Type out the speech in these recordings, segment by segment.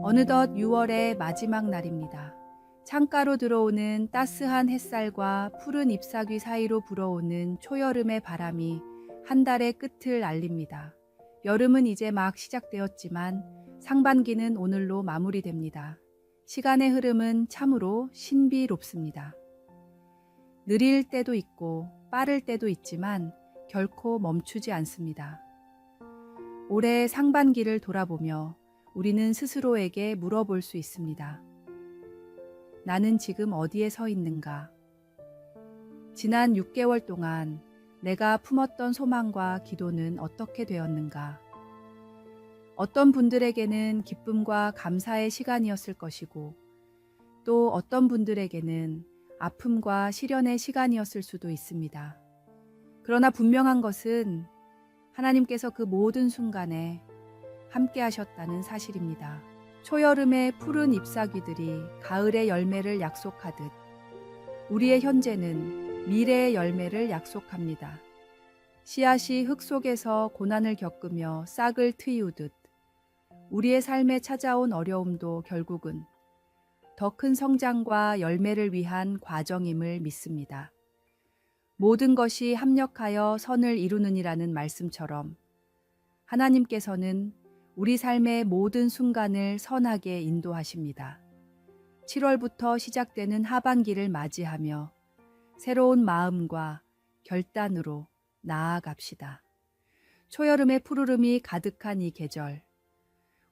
어느덧 6월의 마지막 날입니다. 창가로 들어오는 따스한 햇살과 푸른 잎사귀 사이로 불어오는 초여름의 바람이 한 달의 끝을 알립니다. 여름은 이제 막 시작되었지만 상반기는 오늘로 마무리됩니다. 시간의 흐름은 참으로 신비롭습니다. 느릴 때도 있고 빠를 때도 있지만 결코 멈추지 않습니다. 올해 상반기를 돌아보며 우리는 스스로에게 물어볼 수 있습니다. 나는 지금 어디에 서 있는가? 지난 6개월 동안 내가 품었던 소망과 기도는 어떻게 되었는가? 어떤 분들에게는 기쁨과 감사의 시간이었을 것이고, 또 어떤 분들에게는 아픔과 시련의 시간이었을 수도 있습니다. 그러나 분명한 것은 하나님께서 그 모든 순간에 함께 하셨다는 사실입니다. 초여름의 푸른 잎사귀들이 가을의 열매를 약속하듯 우리의 현재는 미래의 열매를 약속합니다. 씨앗이 흙 속에서 고난을 겪으며 싹을 트이우듯 우리의 삶에 찾아온 어려움도 결국은 더 큰 성장과 열매를 위한 과정임을 믿습니다. 모든 것이 합력하여 선을 이루느니라는 말씀처럼 하나님께서는 우리 삶의 모든 순간을 선하게 인도하십니다. 7월부터 시작되는 하반기를 맞이하며 새로운 마음과 결단으로 나아갑시다. 초여름의 푸르름이 가득한 이 계절,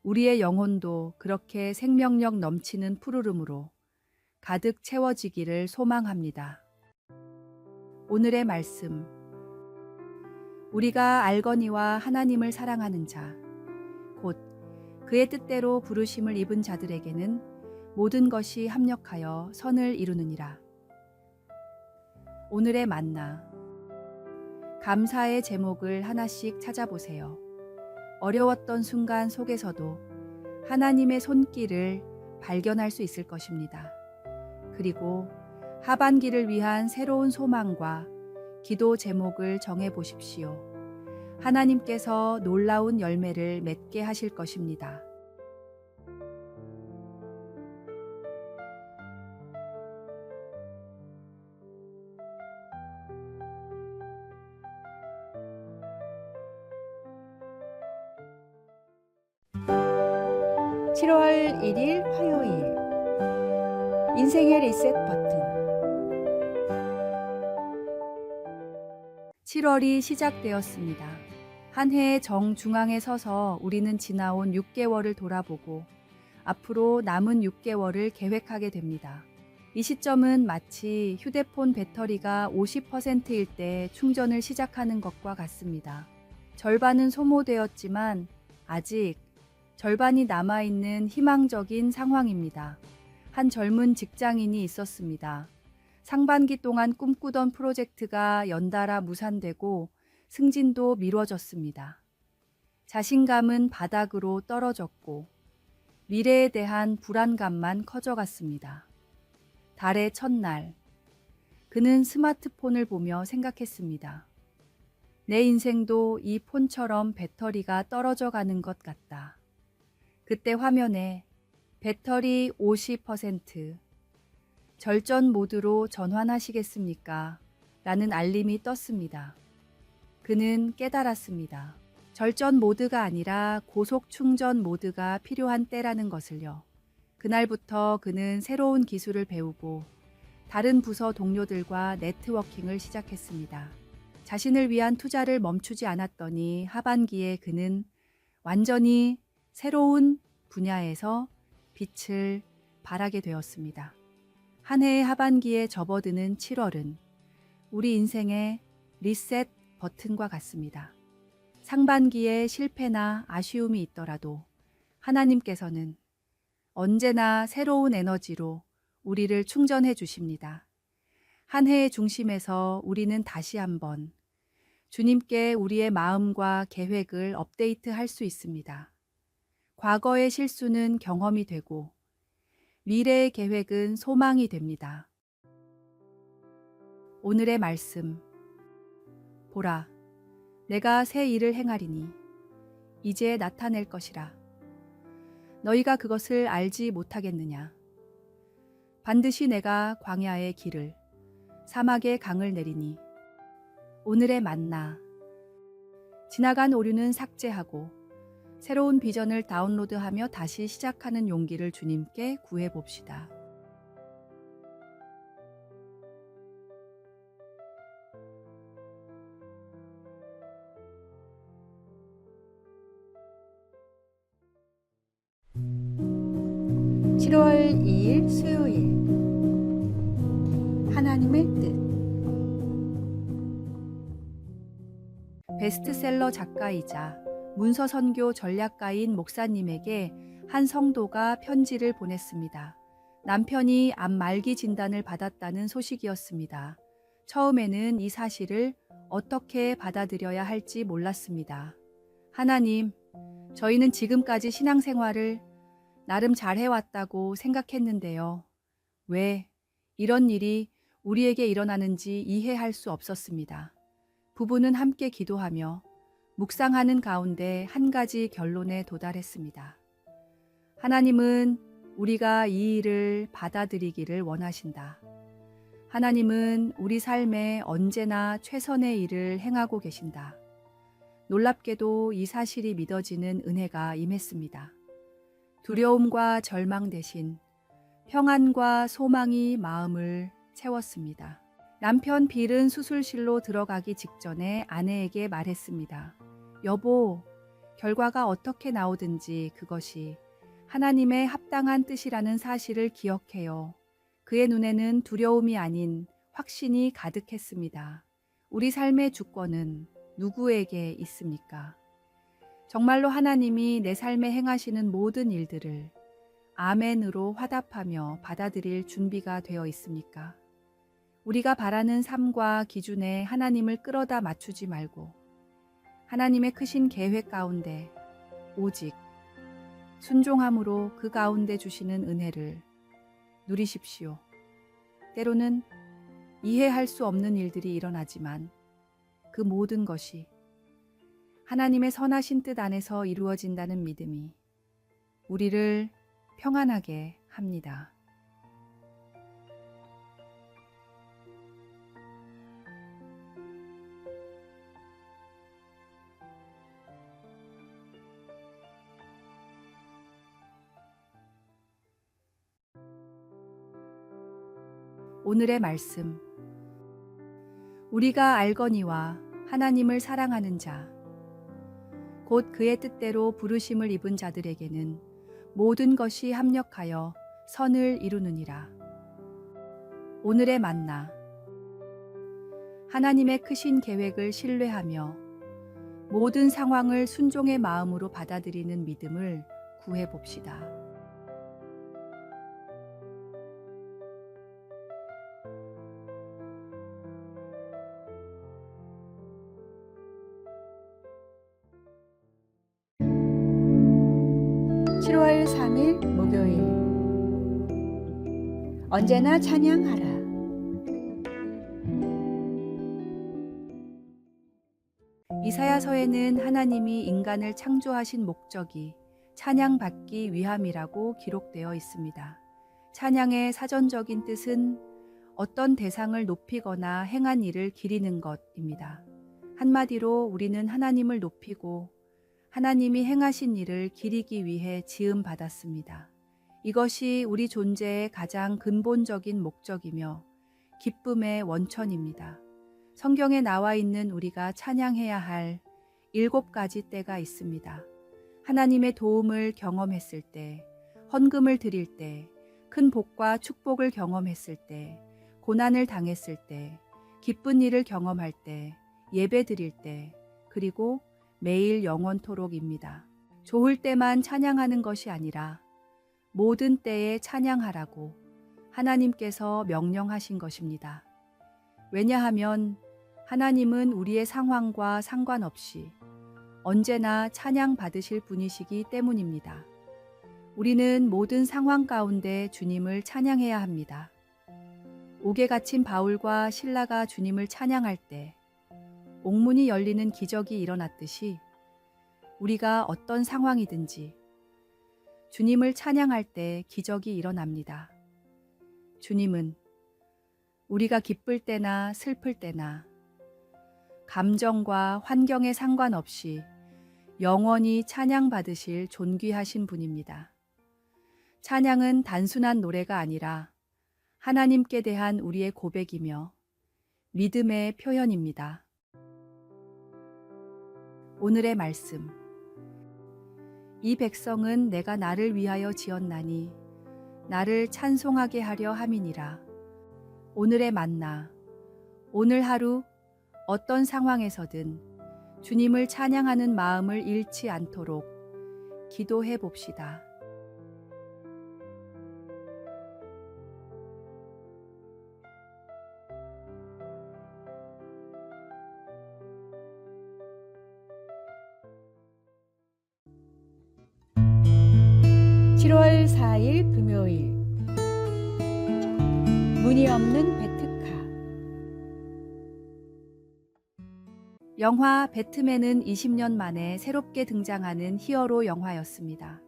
우리의 영혼도 그렇게 생명력 넘치는 푸르름으로 가득 채워지기를 소망합니다. 오늘의 말씀, 우리가 알거니와 하나님을 사랑하는 자, 곧 그의 뜻대로 부르심을 입은 자들에게는 모든 것이 합력하여 선을 이루느니라. 오늘의 만나, 감사의 제목을 하나씩 찾아보세요. 어려웠던 순간 속에서도 하나님의 손길을 발견할 수 있을 것입니다. 그리고 하반기를 위한 새로운 소망과 기도 제목을 정해 보십시오. 하나님께서 놀라운 열매를 맺게 하실 것입니다. (7월 1일) 화요일, 인생의 리셋 버튼. 7월이 시작되었습니다. 한 해의 정중앙에 서서 우리는 지나온 6개월을 돌아보고 앞으로 남은 6개월을 계획하게 됩니다. 이 시점은 마치 휴대폰 배터리가 50%일 때 충전을 시작하는 것과 같습니다. 절반은 소모되었지만 아직 절반이 남아있는 희망적인 상황입니다. 한 젊은 직장인이 있었습니다. 상반기 동안 꿈꾸던 프로젝트가 연달아 무산되고 승진도 미뤄졌습니다. 자신감은 바닥으로 떨어졌고 미래에 대한 불안감만 커져갔습니다. 달의 첫날, 그는 스마트폰을 보며 생각했습니다. 내 인생도 이 폰처럼 배터리가 떨어져 가는 것 같다. 그때 화면에 배터리 50%, 절전 모드로 전환하시겠습니까? 라는 알림이 떴습니다. 그는 깨달았습니다. 절전 모드가 아니라 고속 충전 모드가 필요한 때라는 것을요. 그날부터 그는 새로운 기술을 배우고 다른 부서 동료들과 네트워킹을 시작했습니다. 자신을 위한 투자를 멈추지 않았더니 하반기에 그는 완전히 새로운 분야에서 빛을 발하게 되었습니다. 한 해의 하반기에 접어드는 7월은 우리 인생의 리셋 버튼과 같습니다. 상반기에 실패나 아쉬움이 있더라도 하나님께서는 언제나 새로운 에너지로 우리를 충전해 주십니다. 한 해의 중심에서 우리는 다시 한번 주님께 우리의 마음과 계획을 업데이트할 수 있습니다. 과거의 실수는 경험이 되고 미래의 계획은 소망이 됩니다. 오늘의 말씀, 보라, 내가 새 일을 행하리니 이제 나타낼 것이라. 너희가 그것을 알지 못하겠느냐? 반드시 내가 광야의 길을, 사막의 강을 내리니 오늘의 만나. 지나간 오류는 삭제하고 새로운 비전을 다운로드하며 다시 시작하는 용기를 주님께 구해봅시다. (7월 2일) 수요일. 하나님의 뜻. 베스트셀러 작가이자 문서선교 전략가인 목사님에게 한 성도가 편지를 보냈습니다. 남편이 암 말기 진단을 받았다는 소식이었습니다. 처음에는 이 사실을 어떻게 받아들여야 할지 몰랐습니다. 하나님, 저희는 지금까지 신앙생활을 나름 잘 해왔다고 생각했는데요. 왜 이런 일이 우리에게 일어나는지 이해할 수 없었습니다. 부부는 함께 기도하며 묵상하는 가운데 한 가지 결론에 도달했습니다. 하나님은 우리가 이 일을 받아들이기를 원하신다. 하나님은 우리 삶에 언제나 최선의 일을 행하고 계신다. 놀랍게도 이 사실이 믿어지는 은혜가 임했습니다. 두려움과 절망 대신 평안과 소망이 마음을 채웠습니다. 남편 빌은 수술실로 들어가기 직전에 아내에게 말했습니다. 여보, 결과가 어떻게 나오든지 그것이 하나님의 합당한 뜻이라는 사실을 기억해요. 그의 눈에는 두려움이 아닌 확신이 가득했습니다. 우리 삶의 주권은 누구에게 있습니까? 정말로 하나님이 내 삶에 행하시는 모든 일들을 아멘으로 화답하며 받아들일 준비가 되어 있습니까? 우리가 바라는 삶과 기준에 하나님을 끌어다 맞추지 말고 하나님의 크신 계획 가운데 오직 순종함으로 그 가운데 주시는 은혜를 누리십시오. 때로는 이해할 수 없는 일들이 일어나지만 그 모든 것이 하나님의 선하신 뜻 안에서 이루어진다는 믿음이 우리를 평안하게 합니다. 오늘의 말씀. 우리가 알거니와 하나님을 사랑하는 자, 곧 그의 뜻대로 부르심을 입은 자들에게는 모든 것이 합력하여 선을 이루느니라. 오늘의 만나. 하나님의 크신 계획을 신뢰하며 모든 상황을 순종의 마음으로 받아들이는 믿음을 구해봅시다. (7월 3일) 목요일. 언제나 찬양하라. 이사야서에는 하나님이 인간을 창조하신 목적이 찬양받기 위함이라고 기록되어 있습니다. 찬양의 사전적인 뜻은 어떤 대상을 높이거나 행한 일을 기리는 것입니다. 한마디로 우리는 하나님을 높이고 하나님이 행하신 일을 기리기 위해 지음받았습니다. 이것이 우리 존재의 가장 근본적인 목적이며 기쁨의 원천입니다. 성경에 나와 있는 우리가 찬양해야 할 7가지 때가 있습니다. 하나님의 도움을 경험했을 때, 헌금을 드릴 때, 큰 복과 축복을 경험했을 때, 고난을 당했을 때, 기쁜 일을 경험할 때, 예배 드릴 때, 그리고 매일 영원토록입니다. 좋을 때만 찬양하는 것이 아니라 모든 때에 찬양하라고 하나님께서 명령하신 것입니다. 왜냐하면 하나님은 우리의 상황과 상관없이 언제나 찬양 받으실 분이시기 때문입니다. 우리는 모든 상황 가운데 주님을 찬양해야 합니다. 옥에 갇힌 바울과 실라가 주님을 찬양할 때 옥문이 열리는 기적이 일어났듯이 우리가 어떤 상황이든지 주님을 찬양할 때 기적이 일어납니다. 주님은 우리가 기쁠 때나 슬플 때나 감정과 환경에 상관없이 영원히 찬양받으실 존귀하신 분입니다. 찬양은 단순한 노래가 아니라 하나님께 대한 우리의 고백이며 믿음의 표현입니다. 오늘의 말씀. 이 백성은 내가 나를 위하여 지었나니 나를 찬송하게 하려 함이니라. 오늘의 만나. 오늘 하루 어떤 상황에서든 주님을 찬양하는 마음을 잃지 않도록 기도해 봅시다. 7월 4일 금요일. 문이 없는 베트카. 영화 배트맨은 20년 만에 새롭게 등장하는 히어로 영화였습니다.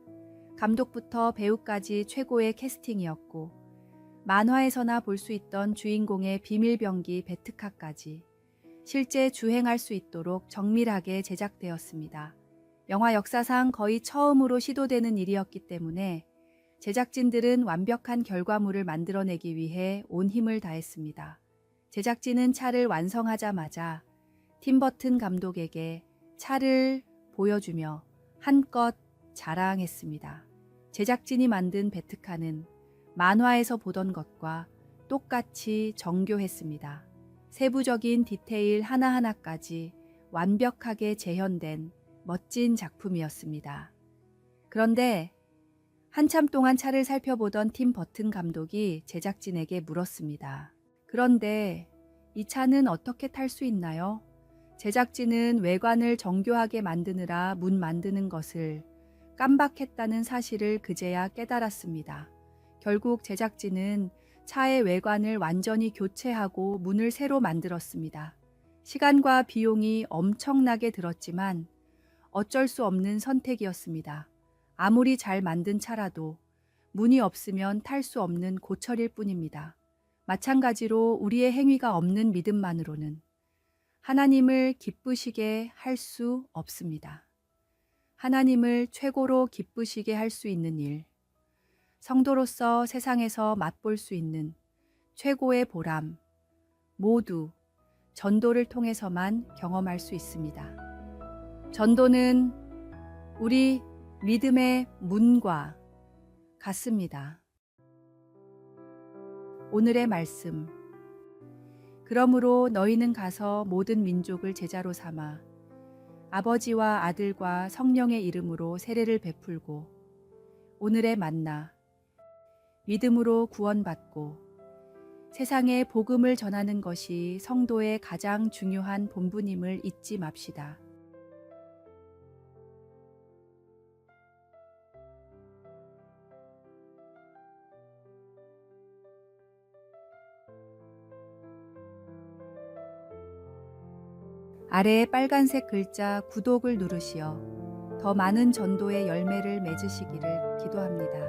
감독부터 배우까지 최고의 캐스팅이었고 만화에서나 볼 수 있던 주인공의 비밀병기 베트카까지 실제 주행할 수 있도록 정밀하게 제작되었습니다. 영화 역사상 거의 처음으로 시도되는 일이었기 때문에 제작진들은 완벽한 결과물을 만들어내기 위해 온 힘을 다했습니다. 제작진은 차를 완성하자마자 팀 버튼 감독에게 차를 보여주며 한껏 자랑했습니다. 제작진이 만든 베트카는 만화에서 보던 것과 똑같이 정교했습니다. 세부적인 디테일 하나하나까지 완벽하게 재현된 멋진 작품이었습니다. 그런데 한참 동안 차를 살펴보던 팀 버튼 감독이 제작진에게 물었습니다. 그런데 이 차는 어떻게 탈 수 있나요? 제작진은 외관을 정교하게 만드느라 문 만드는 것을 깜박했다는 사실을 그제야 깨달았습니다. 결국 제작진은 차의 외관을 완전히 교체하고 문을 새로 만들었습니다. 시간과 비용이 엄청나게 들었지만 어쩔 수 없는 선택이었습니다. 아무리 잘 만든 차라도 문이 없으면 탈 수 없는 고철일 뿐입니다. 마찬가지로 우리의 행위가 없는 믿음만으로는 하나님을 기쁘시게 할 수 없습니다. 하나님을 최고로 기쁘시게 할 수 있는 일, 성도로서 세상에서 맛볼 수 있는 최고의 보람, 모두 전도를 통해서만 경험할 수 있습니다. 전도는 우리 믿음의 문과 같습니다. 오늘의 말씀. 그러므로 너희는 가서 모든 민족을 제자로 삼아 아버지와 아들과 성령의 이름으로 세례를 베풀고 오늘의 만나. 믿음으로 구원받고 세상에 복음을 전하는 것이 성도의 가장 중요한 본분임을 잊지 맙시다. 아래의 빨간색 글자 구독을 누르시어 더 많은 전도의 열매를 맺으시기를 기도합니다.